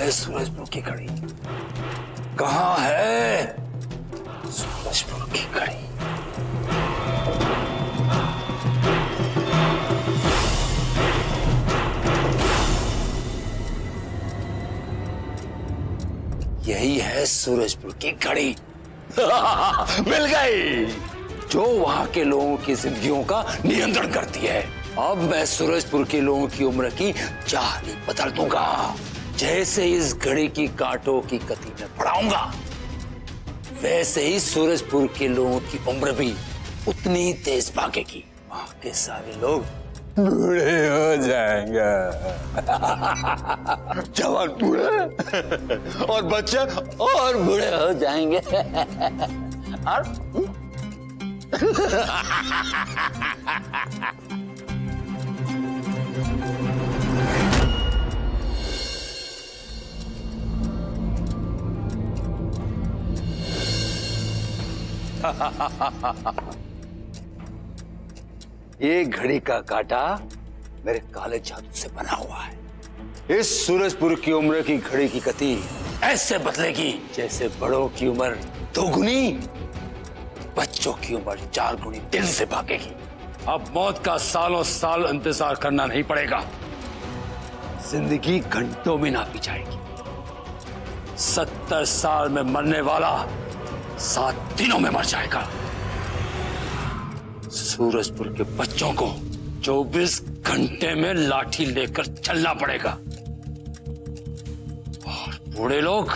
है सूरजपुर की घड़ी? कहाँ है सूरजपुर की घड़ी? यही है सूरजपुर की घड़ी। मिल गई, जो वहां के लोगों की जिंदगियों का नियंत्रण करती है। अब मैं सूरजपुर के लोगों की उम्र की चाल बदल दूंगा। जैसे इस घड़ी की कांटों की गति में बढ़ाऊंगा, वैसे ही सूरजपुर के लोगों की उम्र भी उतनी ही तेज भागेगी। वहां के सारे लोग बूढ़े हो जाएंगे। जवान बूढ़े और बच्चे और बूढ़े हो जाएंगे। और ये घड़ी का कांटा मेरे काले जादू से बना हुआ है। इस सूरजपुर की उम्र की घड़ी की गति ऐसे बदलेगी जैसे बड़ों की उम्र 2 गुनी, बच्चों की उम्र 4 गुनी तेजी से भागेगी। अब मौत का सालों साल इंतजार करना नहीं पड़ेगा। जिंदगी घंटों में नापी जाएगी। 70 साल में मरने वाला 7 दिनों में मर जाएगा। सूरजपुर के बच्चों को 24 घंटे में लाठी लेकर चलना पड़ेगा और बूढ़े लोग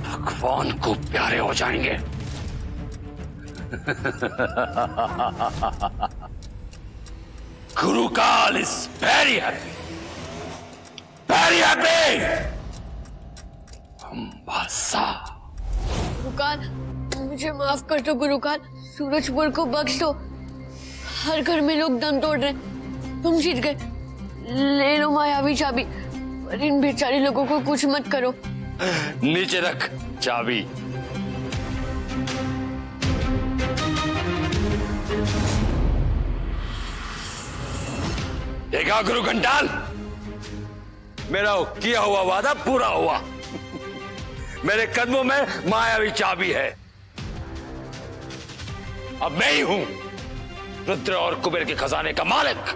भगवान को प्यारे हो जाएंगे। Gurukal is very happy, very happy. अम्बासा। गुरुकाल, मुझे माफ कर दो गुरुकाल, सूरजपुर को बख्श दो। हर घर में लोग दम तोड़ रहे हैं। तुम जीत गए, ले लो मायावी चाबी, पर इन बेचारे लोगों को कुछ मत करो। नीचे रख चाबी। देखा गुरु घंटाल, मेरा किया हुआ वादा पूरा हुआ। मेरे कदमों में मायावी चाबी है। अब मैं ही हूं रुद्र और कुबेर के खजाने का मालिक।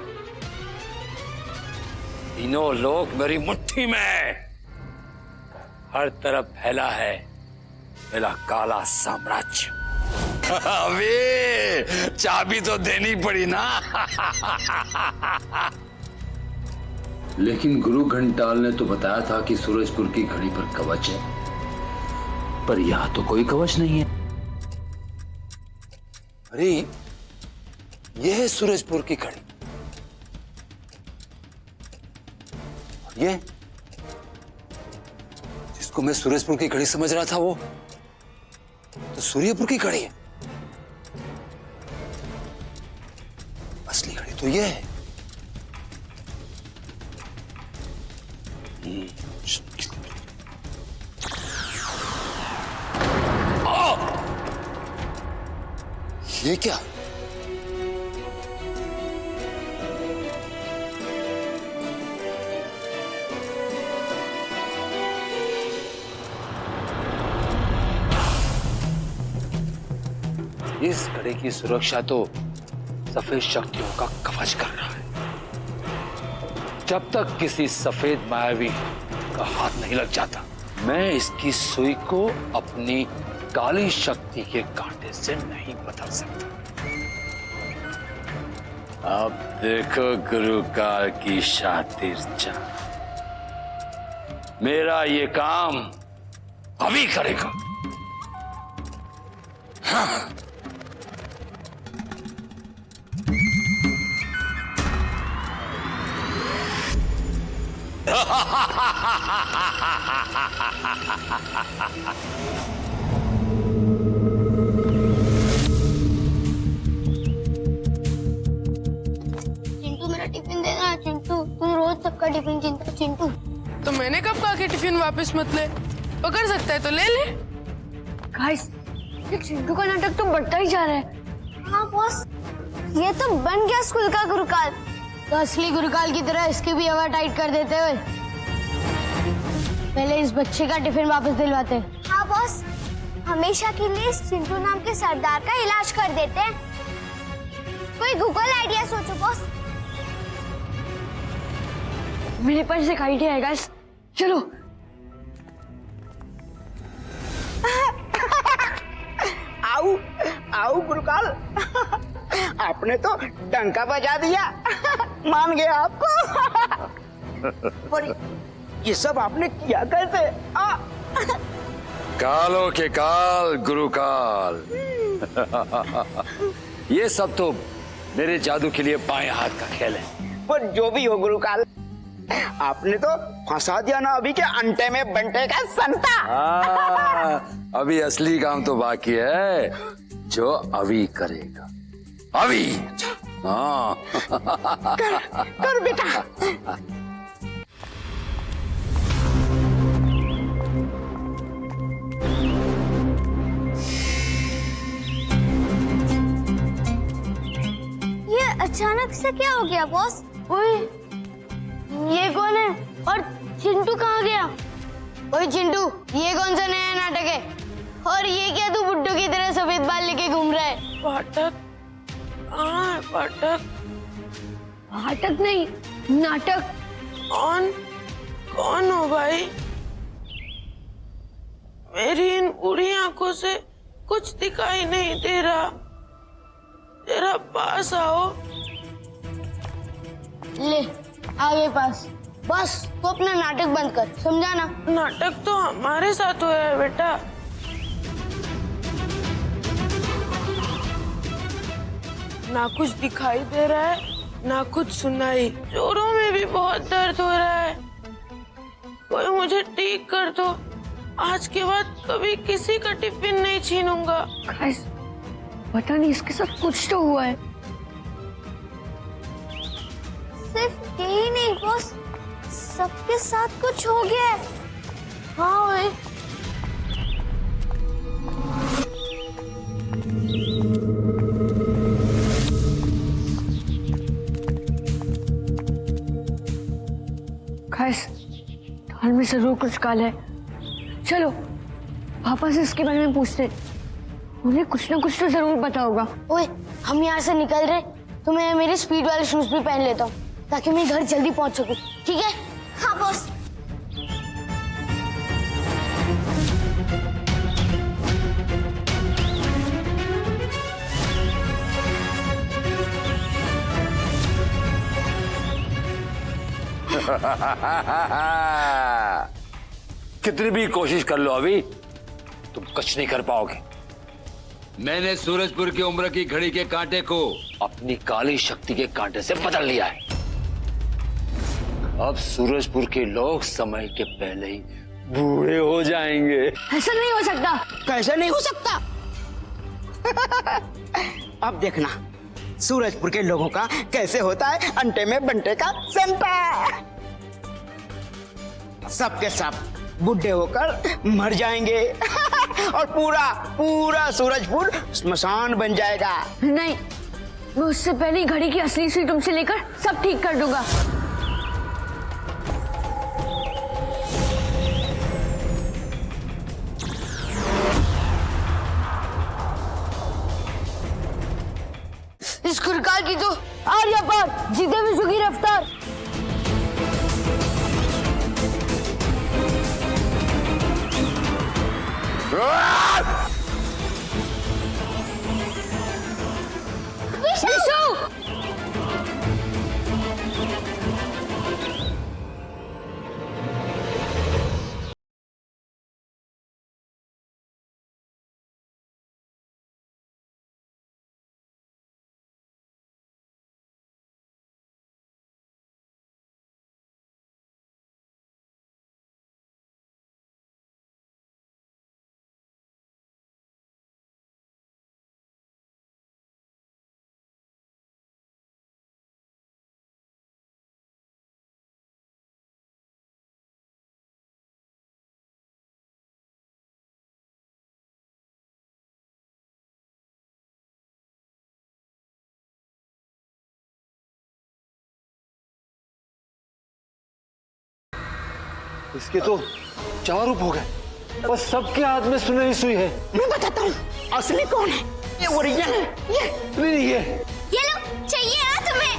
तीनों लोग मेरी मुट्ठी में। हर तरफ फैला है मेरा काला साम्राज्य। अबे चाबी तो देनी पड़ी ना। लेकिन गुरु घंटाल ने तो बताया था कि सूरजपुर की घड़ी पर कवच है, पर यहां तो कोई कवच नहीं है। अरे ये है सूरजपुर की घड़ी। और ये जिसको मैं सूरजपुर की घड़ी समझ रहा था, वो तो सूर्यपुर की घड़ी है। असली घड़ी तो ये है। ये क्या? इस घड़ी की सुरक्षा तो सफेद शक्तियों का कवच कर रहा है। जब तक किसी सफेद मायावी का हाथ नहीं लग जाता, मैं इसकी सुई को अपनी काली शक्ति के कांटे से नहीं बदल सकता। अब देखो गुरुकाल की शातिर चाल, मेरा ये काम अभी करेगा। हाँ। चिंटू, मेरा टिफिन देना। चिंटू, तू रोज सबका टिफिन छीनता है। चिंटू, तो मैंने कब कहा कि टिफिन वापस मत ले? पकड़ सकता है तो ले ले। गाइस, ये चिंटू का नाटक तो बढ़ता ही जा रहा है। हाँ बॉस, ये तो बन गया स्कूल का गुरुकाल। तो असली गुरुकाल की तरह इसकी भी हवा टाइट कर देते हुए पहले इस बच्चे का टिफिन वापस दिलवाते हैं। हाँ बॉस, हमेशा के लिए इस चिंटू नाम के सरदार का इलाज कर देते हैं। कोई गूगल आइडिया सोचो बॉस। मेरे पास एक आइडिया है गाइस, चलो। आओ आओ गुरुकाल, आपने तो डंका बजा दिया। मान गया आपको। पर ये सब आपने किया कैसे? कालों के काल गुरु काल। ये सब तो मेरे जादू के लिए बाएं हाथ का खेल है। पर जो भी हो गुरुकाल, आपने तो फंसा दिया ना अभी के अंटे में बंटे का संता। अभी असली काम तो बाकी है, जो अभी करेगा। अभी हाँ। कर बेटा। ये अचानक से क्या हो गया बॉस? ओए, ये कौन है और चिंटू कहाँ गया? ओए चिंटू, ये कौन सा नया नाटक है? और ये क्या तू बुड्ढू की तरह सफेद बाल लेके घूम रहा है? पाठक, हाँ पाठक। नाटक नहीं, नाटक। कौन कौन हो भाई? मेरी इन बुरी आंखों से कुछ दिखाई नहीं दे रहा, जरा पास आओ। ले आगे पास। बस तू अपना नाटक बंद कर, समझा ना? नाटक तो हमारे साथ हुआ है बेटा। ना कुछ दिखाई दे रहा है, ना कुछ सुनाई। जोरों में भी बहुत दर्द हो रहा है। कोई मुझे ठीक कर दो। आज के बाद कभी किसी का टिफिन नहीं छीनूंगा। गाइस, पता नहीं इसके साथ कुछ तो हुआ है। सिर्फ यही नहीं बॉस, सबके साथ कुछ हो गया है। हाँ ओए। गाइस, दाल में जरूर कुछ काला है। चलो पापा से इसके बारे में पूछते हैं। उन्हें कुछ ना कुछ तो जरूर पता होगा। ओए, हम यहाँ से निकल रहे तो मैं मेरे स्पीड वाले शूज भी पहन लेता हूँ ताकि मैं घर जल्दी पहुँच सकूँ। ठीक है? हाँ बॉस। कितनी भी कोशिश कर लो अभी, तुम कुछ नहीं कर पाओगे। मैंने सूरजपुर की उम्र की घड़ी के कांटे को अपनी काली शक्ति के कांटे से बदल लिया है। अब सूरजपुर के लोग समय के पहले ही बूढ़े हो जाएंगे। ऐसा नहीं हो सकता। कैसे नहीं हो सकता? अब देखना सूरजपुर के लोगों का कैसे होता है अंटे में बंटे का संता। सबके सब बुढ़े होकर मर जाएंगे और पूरा पूरा सूरजपुर स्मशान बन जाएगा। नहीं, मैं उससे पहले ही घड़ी की असली सुई तुमसे लेकर सब ठीक कर दूंगा। इस कुरकाल की तो आर्या पार जीते में झुकी रफ्तार। विशु! इसके तो 4 रूप हो गए और सबके हाथ में सुनहरी सुई है। मैं बताता हूँ असली कौन है। ये ओरिजिनल है। ये नहीं ये लो चाहिए ना तुम्हें।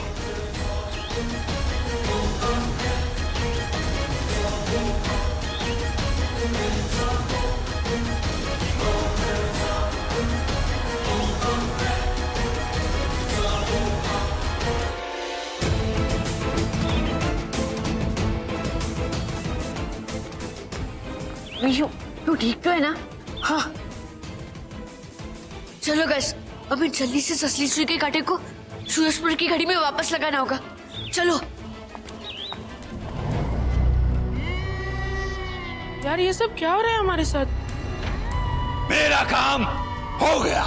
विशु तू ठीक तो है ना? हाँ चलो गैस, अभी जल्दी से असली सुई के कांटे को सूरजपुर की घड़ी में वापस लगाना होगा। चलो। यार ये सब क्या हो रहा है हमारे साथ? मेरा काम हो गया।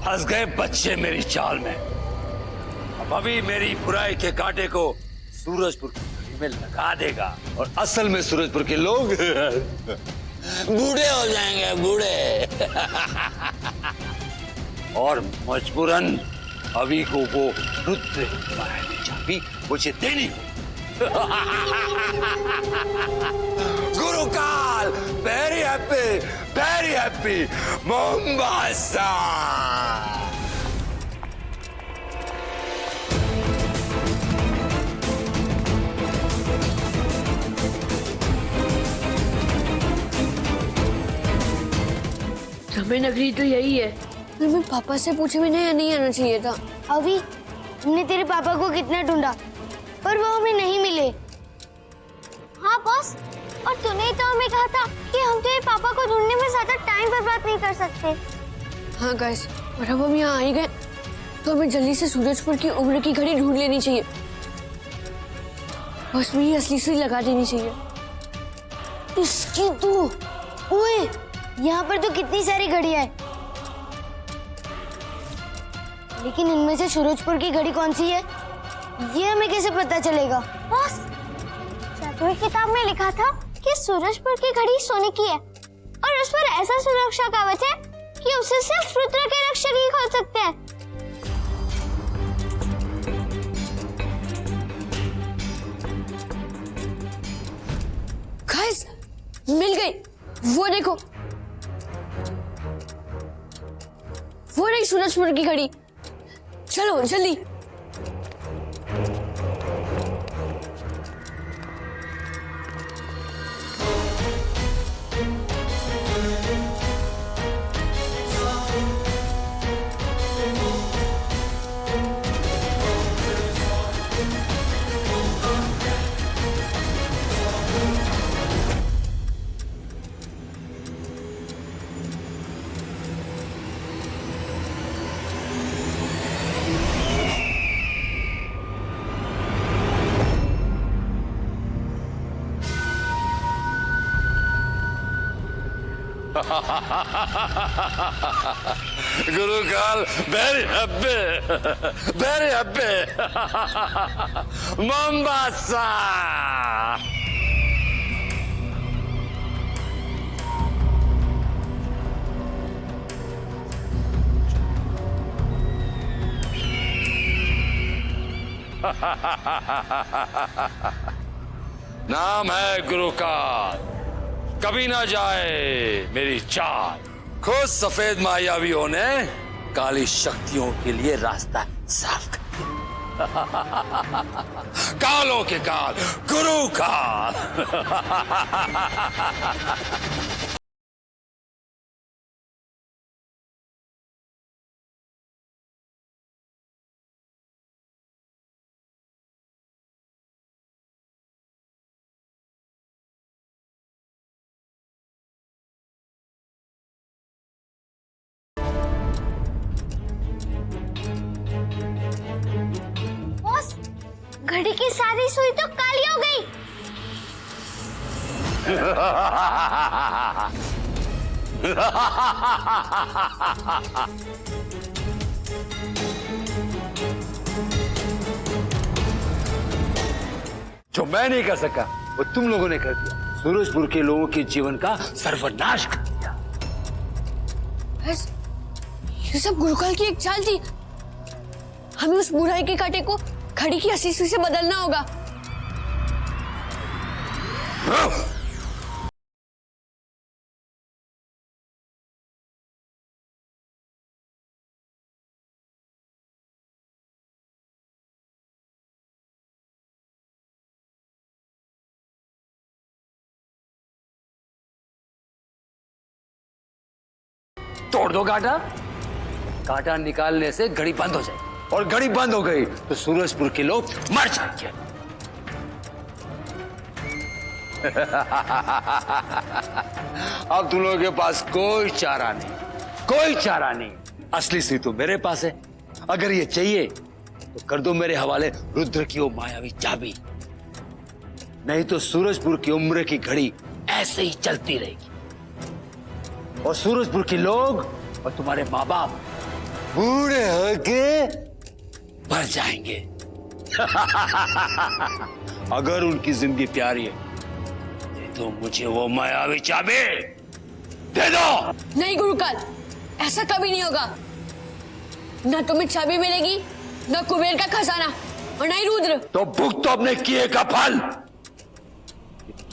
फंस गए बच्चे मेरी चाल में। अब अभी मेरी बुराई के कांटे को सूरजपुर की घड़ी में लगा देगा और असल में सूरजपुर के लोग बूढ़े हो जाएंगे, बूढ़े। और मजबूरन अभी को वो रुद्र की चाबी मुझे देनी हो। गुरुकाल, वेरी हैप्पी मोम्बासा। समय नगरी तो यही है। मैं पापा से पूछे भी नहीं आना चाहिए था। अभी हमने तेरे पापा को कितना ढूंढा पर वो हमें नहीं मिले। हाँ बॉस, और तूने तो हमें कहा था कि हम तेरे पापा को ढूंढने में ज्यादा टाइम बर्बाद नहीं कर सकते। हाँ गाइस, और अब हम यहाँ आ ही गए तो हमें जल्दी से सूरजपुर की उम्र की घड़ी ढूंढ लेनी चाहिए। बस में ही असली सुई लगा देनी चाहिए। इसकी तो ओए, यहाँ पर तो कितनी सारी घड़ियां हैं, लेकिन इनमें से सूरजपुर की घड़ी कौन सी है ये हमें कैसे पता चलेगा? बॉस, जादुई किताब में लिखा था कि सूरजपुर की घड़ी सोने की है और उस पर ऐसा सुरक्षा कवच है कि उसे सिर्फ रुद्र के रक्षक ही खोल सकते हैं। गाइस, मिल गई। वो देखो, वो रही सूरजपुर की घड़ी। चलो जल्दी। गुरुकाल, very happy मोम्बासा। नाम है गुरुकाल, कभी ना जाए मेरी चाल। खुद सफेद मायावियों ने काली शक्तियों के लिए रास्ता साफ कर दिया। कालों के काल, गुरु काल। घड़ी की सारी सुई तो काली हो गई। जो मैं नहीं कर सका वो तुम लोगों ने कर दिया। सूरजपुर के लोगों के जीवन का सर्वनाश कर दिया। बस ये सब गुरुकाल की एक चाल थी। हमें उस बुराई के कांटे को घड़ी की असली सुई से बदलना होगा। तोड़ दो कांटा। कांटा निकालने से घड़ी बंद हो जाएगी, और घड़ी बंद हो गई तो सूरजपुर के लोग मर जाएंगे। अब तुम लोगों के पास कोई चारा नहीं, कोई चारा नहीं। असली स्त्री तो मेरे पास है। अगर ये चाहिए तो कर दो मेरे हवाले रुद्र की वो मायावी चाबी, नहीं तो सूरजपुर की उम्र की घड़ी ऐसे ही चलती रहेगी, और सूरजपुर के लोग और तुम्हारे माँ बाप बूढ़े होके मर जाएंगे। अगर उनकी जिंदगी प्यारी है तो मुझे वो मायावी चाबी दे दो। नहीं गुरुकाल, ऐसा कभी नहीं होगा। ना तुम्हें चाबी मिलेगी, ना कुबेर का खजाना, और ना ही रुद्र। तो भुगत तो अपने किए का फल।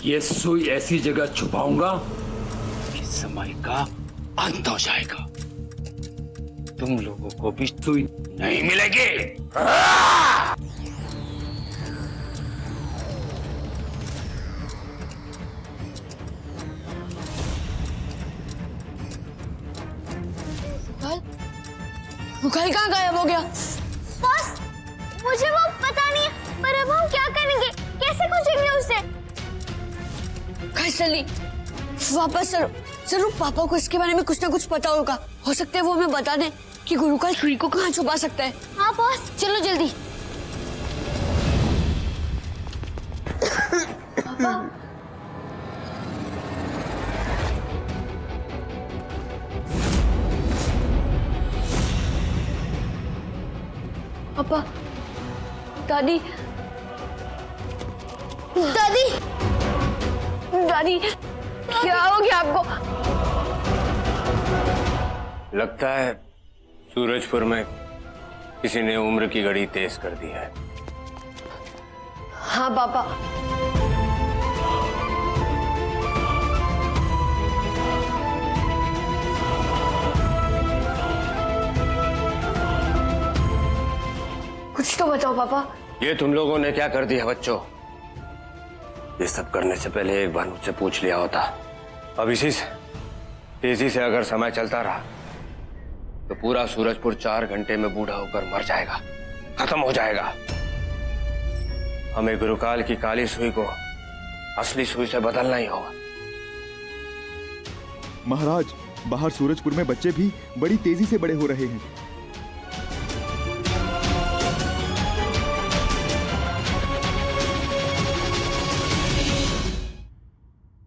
ये सुई ऐसी जगह छुपाऊंगा कि समय का अंत हो जाएगा, तुम लोगों को भी सुई नहीं मिलेगी। रुकाल कहाँ गायब हो गया? बॉस, मुझे वो पता नहीं है, पर अब हम क्या करेंगे? कैसे खोजेंगे उसे? कैसे ली? वापस चलो। जरूर पापा को इसके बारे में कुछ ना कुछ पता होगा। हो सकता है वो हमें बता दें कि गुरुकाल छुरी को कहाँ छुपा सकता है। हाँ बॉस, चलो जल्दी। पापा, दादी, दादी, दादी, क्या हो गया आपको? लगता है सूरजपुर में किसी ने उम्र की घड़ी तेज कर दी है। हाँ पापा। कुछ तो बताओ पापा। ये तुम लोगों ने क्या कर दिया बच्चों? ये सब करने से पहले एक बार मुझसे पूछ लिया होता। अब इसी से तेजी से अगर समय चलता रहा तो पूरा सूरजपुर 4 घंटे में बूढ़ा होकर मर जाएगा, खत्म हो जाएगा। हमें गुरुकाल की काली सुई को असली सुई से बदलना ही होगा। महाराज, बाहर सूरजपुर में बच्चे भी बड़ी तेजी से बड़े हो रहे हैं।